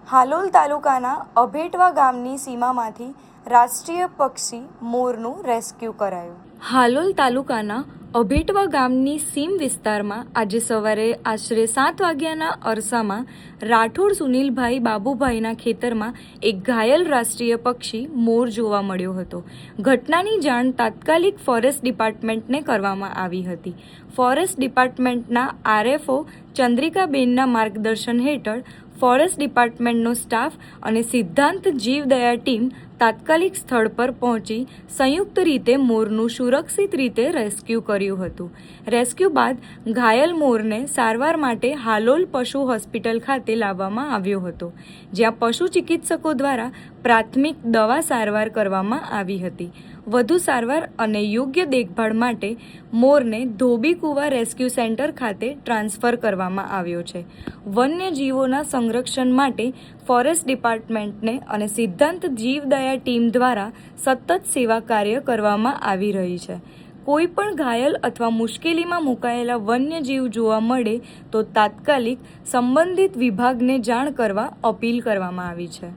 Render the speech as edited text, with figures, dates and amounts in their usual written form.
હાલોલ તાલુકાના અભેટવા ગામની સીમામાંથી રાષ્ટ્રીય પક્ષી મોરનું રેસ્ક્યુ કરાયું। હાલોલ તાલુકાના અભેટવા ગામની સીમ વિસ્તારમાં આજે સવારે આશરે 7 વાગ્યાના અરસામાં રાઠોડ સુનિલભાઈ બાબુભાઈના ખેતરમાં એક ઘાયલ રાષ્ટ્રીય પક્ષી મોર જોવા મળ્યો હતો। ઘટનાની જાણ તાત્કાલિક ફોરેસ્ટ ડિપાર્ટમેન્ટને કરવામાં આવી હતી। ફોરેસ્ટ ડિપાર્ટમેન્ટના આરએફઓ ચંદ્રિકાબેનના માર્ગદર્શન હેઠળ ફોરેસ્ટ ડિપાર્ટમેન્ટનો સ્ટાફ અને સિદ્ધાંત જીવદયા ટીમ તાત્કાલિક સ્થળ પર પહોંચી સંયુક્ત રીતે મોરનું સુરક્ષિત રીતે રેસ્ક્યુ કર્યું હતું। રેસ્ક્યુ બાદ ઘાયલ મોરને સારવાર માટે હાલોલ પશુ હોસ્પિટલ ખાતે લાવવામાં આવ્યો હતો, જ્યાં પશુ ચિકિત્સકો દ્વારા પ્રાથમિક દવા સારવાર કરવામાં આવી હતી। વધુ સારવાર અને યોગ્ય દેખભાળ માટે મોરને ધોબીકુવા રેસ્ક્યુ સેન્ટર ખાતે ટ્રાન્સફર કરવામાં આવ્યો છે। વન્યજીવોના સંરક્ષણ માટે ફોરેસ્ટ ડિપાર્ટમેન્ટને અને સિદ્ધાંત જીવદયા ટીમ દ્વારા સતત સેવા કાર્ય કરવામાં આવી રહી છે। કોઈ પણ ઘાયલ અથવા મુશ્કેલીમાં મુકાયેલા વન્યજીવ જોવા મળે તો તાત્કાલિક સંબંધિત વિભાગને જાણ કરવા અપીલ કરવામાં આવી છે।